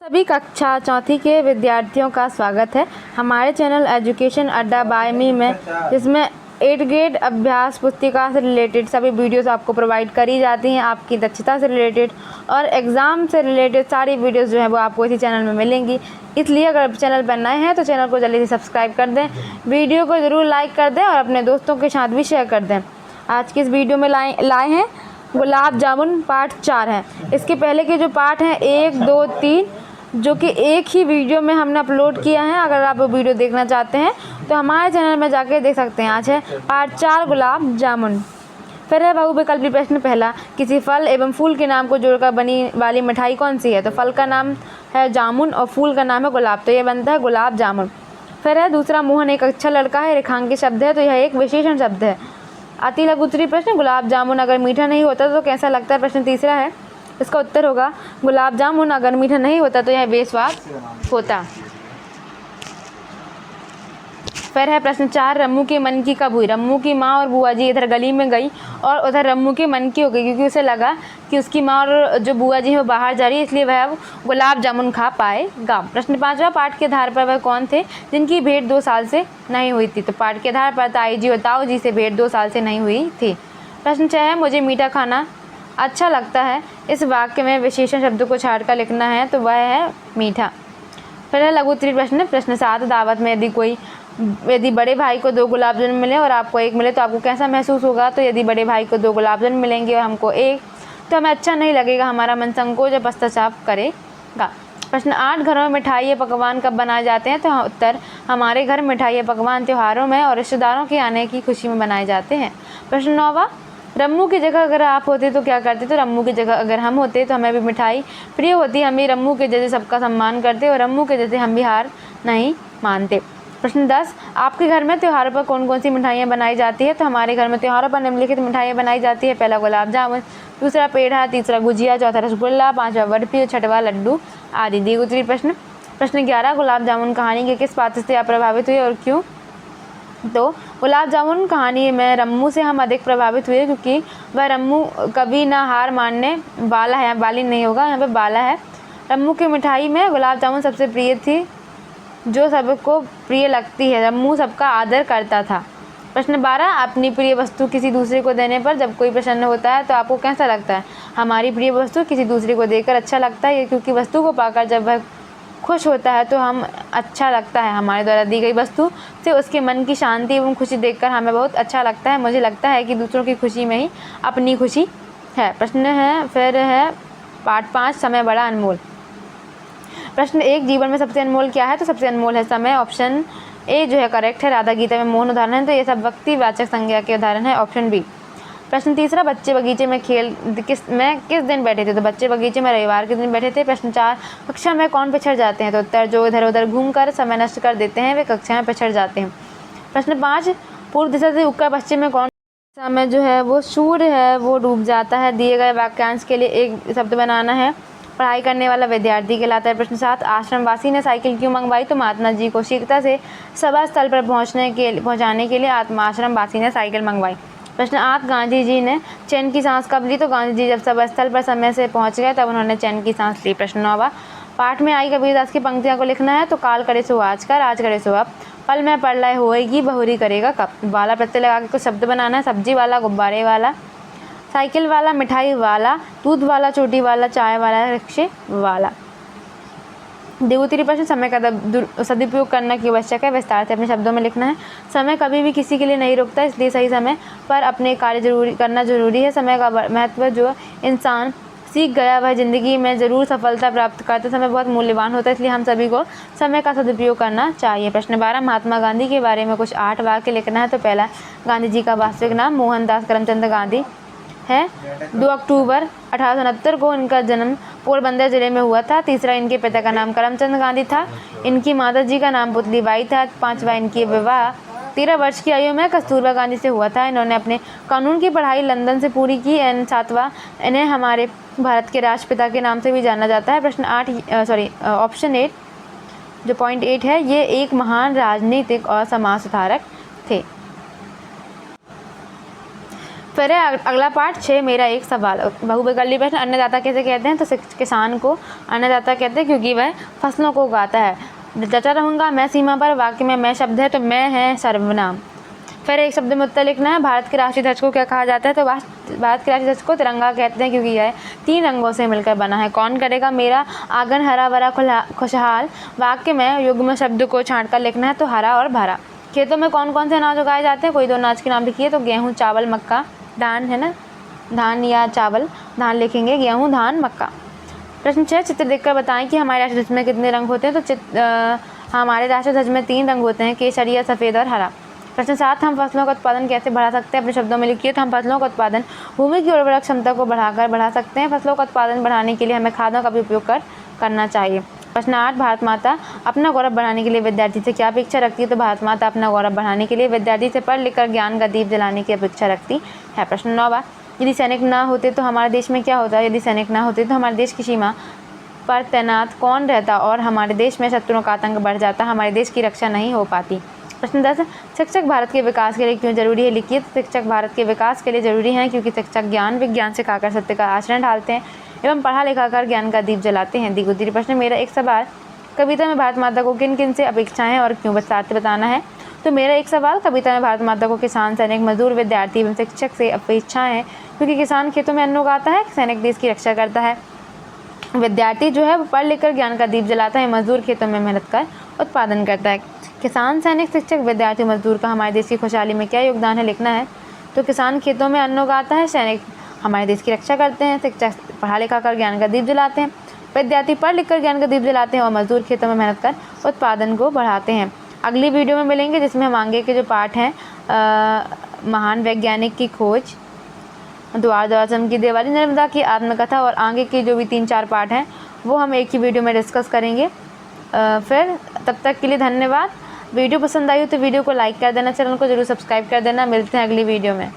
सभी कक्षा चौथी के विद्यार्थियों का स्वागत है हमारे चैनल एजुकेशन अड्डा बाय मी में, जिसमें 8th ग्रेड अभ्यास पुस्तिका से रिलेटेड सभी वीडियोस आपको प्रोवाइड करी जाती हैं। आपकी दक्षता से रिलेटेड और एग्ज़ाम से रिलेटेड सारी वीडियोस जो है वो आपको इसी चैनल में मिलेंगी। इसलिए अगर चैनल पर नए हैं तो चैनल को जल्दी से सब्सक्राइब कर दें, वीडियो को ज़रूर लाइक कर दें और अपने दोस्तों के साथ भी शेयर कर दें। आज की इस वीडियो में लाए हैं गुलाब जामुन पार्ट 4 है। इसके पहले के जो पार्ट हैं 1, 2, 3 जो कि एक ही वीडियो में हमने अपलोड किया है। अगर आप वो वीडियो देखना चाहते हैं तो हमारे चैनल में जाके देख सकते हैं। आज है पार्ट 4 गुलाब जामुन। फिर है बहुविकल्पी प्रश्न पहला, किसी फल एवं फूल के नाम को जोड़कर बनी वाली मिठाई कौन सी है? तो फल का नाम है जामुन और फूल का नाम है गुलाब, तो ये बनता है गुलाब जामुन। फिर है दूसरा, मोहन एक अच्छा लड़का है, रेखांकित शब्द है, तो यह एक विशेषण शब्द है। अति लघु उत्तरी प्रश्न, गुलाब जामुन अगर मीठा नहीं होता तो कैसा लगता है? प्रश्न तीसरा है, इसका उत्तर होगा गुलाब जामुन अगर मीठा नहीं होता तो यह बेस्वाद होता। फिर है प्रश्न 4, रम्मू के मन की कब हुई? रम्मू की माँ और बुआ जी इधर गली में गई और उधर रम्मू के मन की हो गई, क्योंकि उसे लगा कि उसकी माँ और जो बुआ जी है वो बाहर जा रही है, इसलिए वह गुलाब जामुन खा पाएगा। प्रश्न 5, पाठ के आधार पर वह कौन थे जिनकी भेंट 2 साल से नहीं हुई थी? तो पाठ के आधार पर ताई जी और ताऊ जी से भेंट 2 साल से नहीं हुई थी। प्रश्न 6 है, मुझे मीठा खाना अच्छा लगता है, इस वाक्य में विशेषण शब्द को छाड़कर लिखना है, तो वह है मीठा। फिर है लघु उत्तरी प्रश्न, प्रश्न 7, दावत में यदि बड़े भाई को 2 गुलाब जामुन मिले और आपको 1 मिले तो आपको कैसा महसूस होगा? तो यदि बड़े भाई को 2 गुलाब जामुन मिलेंगे और हमको 1, तो हमें अच्छा नहीं लगेगा, हमारा मन संकोच या पश्चाताप करेगा। प्रश्न 8, घरों में मिठाई या पकवान कब बनाए जाते हैं? तो उत्तर, हमारे घर मिठाई या पकवान त्योहारों में और रिश्तेदारों के आने की खुशी में बनाए जाते हैं। प्रश्न 9, रम्मू की जगह अगर आप होते तो क्या करते? तो रम्मू की जगह अगर हम होते तो हमें भी मिठाई प्रिय होती, हम भी रम्मू के जैसे सबका सम्मान करते और रम्मू के जैसे हम भी हार नहीं मानते। प्रश्न 10, आपके घर में त्योहारों पर कौन कौन सी मिठाइयाँ बनाई जाती है? तो हमारे घर में त्योहारों पर निम्नलिखित मिठाइयाँ बनाई जाती है। पहला गुलाब जामुन, दूसरा पेड़ा, तीसरा गुजिया, चौथा रसगुल्ला, 5वां बर्फी और 6वां लड्डू आदि। दी उत्तरी प्रश्न 11, गुलाब जामुन कहानी के किस पात्र से आप प्रभावित हुए और क्यों? तो गुलाब जामुन कहानी में रम्मू से हम अधिक प्रभावित हुए, क्योंकि वह रम्मू कभी ना हार मानने वाला है, वाली नहीं होगा, यहाँ पे वाला है। रम्मू की मिठाई में गुलाब जामुन सबसे प्रिय थी, जो सबको प्रिय लगती है। रम्मू सबका आदर करता था। प्रश्न 12, अपनी प्रिय वस्तु किसी दूसरे को देने पर जब कोई प्रसन्न होता है तो आपको कैसा लगता है? हमारी प्रिय वस्तु किसी दूसरे को देकर अच्छा लगता है, क्योंकि वस्तु को पाकर जब वह खुश होता है तो हम अच्छा लगता है। हमारे द्वारा दी गई वस्तु से उसके मन की शांति एवं खुशी देखकर हमें बहुत अच्छा लगता है। मुझे लगता है कि दूसरों की खुशी में ही अपनी खुशी है। प्रश्न है फिर है पार्ट 5, समय बड़ा अनमोल। प्रश्न 1, जीवन में सबसे अनमोल क्या है? तो सबसे अनमोल है समय। ऑप्शन ए जो है करेक्ट है। राधा गीता में मोहन उदाहरण है, तो ये सब व्यक्तिवाचक संज्ञा के उदाहरण है। Option B. प्रश्न 3, बच्चे बगीचे में किस दिन बैठे थे? तो बच्चे बगीचे में रविवार के दिन बैठे थे। प्रश्न 4, कक्षा में कौन पिछड़ जाते हैं? तो उत्तर, जो इधर उधर घूमकर समय नष्ट कर देते हैं वे कक्षा में पिछड़ जाते हैं। प्रश्न 5, पूर्व दिशा से उगकर पश्चिम में कौन दिशा में जो है वो सूर्य है वो डूब जाता है। दिए गए वाक्यांश के लिए एक शब्द बनाना है। पढ़ाई करने वाला विद्यार्थी कहलाता है। प्रश्न 7, आश्रमवासी ने साइकिल क्यों मंगवाई? तो महात्मा जी को शीघ्रता से सभा स्थल पर पहुँचाने के लिए आश्रमवासी ने साइकिल मंगवाई। प्रश्न 8, गांधी जी ने चैन की सांस कब ली? तो गांधी जी जब सभा स्थल पर समय से पहुंच गए तब उन्होंने चैन की सांस ली। प्रश्न 9, पाठ में आई कबीरदास की पंक्तियों को लिखना है। तो काल करे सो आज कर, आज करे सो अब, पल में प्रलय होएगी, बहुरी करेगा कब। वाला प्रत्यय लगा के कुछ शब्द बनाना है। सब्जी वाला, गुब्बारे वाला, साइकिल वाला, मिठाई वाला, दूध वाला, चोटी वाला, चाय वाला, रिक्शे वाला। द्वितीय प्रश्न, समय का सदुपयोग करना क्यों आवश्यक है? विस्तार से अपने शब्दों में लिखना है। समय कभी भी किसी के लिए नहीं रुकता, इसलिए सही समय पर अपने कार्य करना जरूरी है। समय का महत्व जो इंसान सीख गया वह ज़िंदगी में ज़रूर सफलता प्राप्त करता। समय बहुत मूल्यवान होता है, इसलिए हम सभी को समय का सदुपयोग करना चाहिए। प्रश्न 12, महात्मा गांधी के बारे में कुछ 8 वाक्य लिखना है। तो पहला, गांधी जी का वास्तविक नाम मोहनदास करमचंद गांधी है। 2 अक्टूबर 1869 को इनका जन्म पोरबंदर जिले में हुआ था। तीसरा, इनके पिता का नाम करमचंद गांधी था। इनकी माता जी का नाम पुतलीबाई था। 5वां, इनकी विवाह 13 वर्ष की आयु में कस्तूरबा गांधी से हुआ था। इन्होंने अपने कानून की पढ़ाई लंदन से पूरी की। 7वां, इन्हें हमारे भारत के राष्ट्रपिता के नाम से भी जाना जाता है। प्रश्न 8 ऑप्शन 8 जो पॉइंट 8 है, ये एक महान राजनीतिक और समाज सुधारक थे। फिर है अगला पार्ट 6 मेरा एक सवाल। बहुविकल्पी प्रश्न। अन्नदाता कैसे कहते हैं? तो किसान को अन्नदाता कहते हैं क्योंकि वह फसलों को उगाता है। जचा रहूँगा मैं सीमा पर, वाक्य में मैं शब्द है तो मैं है सर्वनाम। फिर एक शब्द में उत्तर लिखना है। भारत के राष्ट्रीय ध्वज को क्या कहा जाता है? तो भारत के राष्ट्रीय ध्वज को तिरंगा कहते हैं क्योंकि यह 3 रंगों से मिलकर बना है। कौन करेगा मेरा आंगन हरा भरा खुशहाल? वाक्य में युग्म शब्द को छांट कर लिखना है तो हरा और भरा। खेतों में कौन कौन से अनाज उगाए जाते हैं? कोई 2 अनाज के नाम लिखिए। तो गेहूँ, चावल, मक्का, धान है ना, धान या चावल, धान लिखेंगे, गेहूँ, धान, मक्का। प्रश्न 6 चित्र देखकर बताएं कि हमारे राष्ट्रीय ध्वज में कितने रंग होते हैं? तो हमारे राष्ट्रीय ध्वज में 3 रंग होते हैं, केसरिया, सफ़ेद और हरा। प्रश्न 7 हम फसलों का उत्पादन कैसे बढ़ा सकते हैं? अपने शब्दों में लिखिए। तो हम फसलों का उत्पादन भूमि की उर्वरक क्षमता को बढ़ा सकते हैं। फसलों का उत्पादन बढ़ाने के लिए हमें खादों का भी उपयोग करना चाहिए। प्रश्न 8 भारत माता अपना गौरव बढ़ाने के लिए विद्यार्थी से क्या अपेक्षा रखती है? तो भारत माता अपना गौरव बढ़ाने के लिए विद्यार्थी से पढ़ लिख कर ज्ञान का दीप जलाने की अपेक्षा रखती है। प्रश्न 9 यदि सैनिक ना होते तो हमारे देश में क्या होता? यदि सैनिक ना होते तो हमारे देश की सीमा पर तैनात कौन रहता और हमारे देश में शत्रुओं का आतंक बढ़ जाता, हमारे देश की रक्षा नहीं हो पाती। प्रश्न 10 शिक्षक भारत के विकास के लिए क्यों जरूरी है? लिखिए। तो शिक्षक भारत के विकास के लिए जरूरी हैं क्योंकि शिक्षक ज्ञान विज्ञान सिखाकर सत्य का आचरण ढालते हैं एवं पढ़ा लिखा कर ज्ञान का दीप जलाते हैं। दिगुद्री प्रश्न मेरा एक सवाल। कविता में भारत माता को किन किन से अपेक्षाएं हैं और क्यों विस्तार से बताना है? तो मेरा एक सवाल। कविता में भारत माता को किसान, सैनिक, मजदूर, विद्यार्थी एवं शिक्षक से अपेक्षाएं हैं क्योंकि किसान खेतों में अन्न उगाता है, सैनिक देश की रक्षा करता है, विद्यार्थी जो है वो पढ़ लिख कर ज्ञान का दीप जलाता है, मजदूर खेतों में मेहनत कर उत्पादन करता है। किसान, सैनिक, शिक्षक, विद्यार्थी, मजदूर का हमारे देश की खुशहाली में क्या योगदान है लिखना है। तो किसान खेतों में अन्न उगाता है, सैनिक हमारे देश की रक्षा करते हैं, शिक्षक पढ़ा लिखा कर ज्ञान का दीप जलाते हैं, विद्यार्थी पढ़ लिख कर ज्ञान का दीप जलाते हैं और मजदूर खेतों में मेहनत कर उत्पादन को बढ़ाते हैं। अगली वीडियो में मिलेंगे जिसमें हम आगे के जो पाठ हैं महान वैज्ञानिक की खोज, द्वार द्वारसम की दिवाली, नर्मदा की आत्मकथा और आगे के जो भी 3-4 पाठ हैं वो हम एक ही वीडियो में डिस्कस करेंगे। फिर तब तक के लिए धन्यवाद। वीडियो पसंद आई हो तो वीडियो को लाइक कर देना, चैनल को जरूर सब्सक्राइब कर देना। मिलते हैं अगली वीडियो में।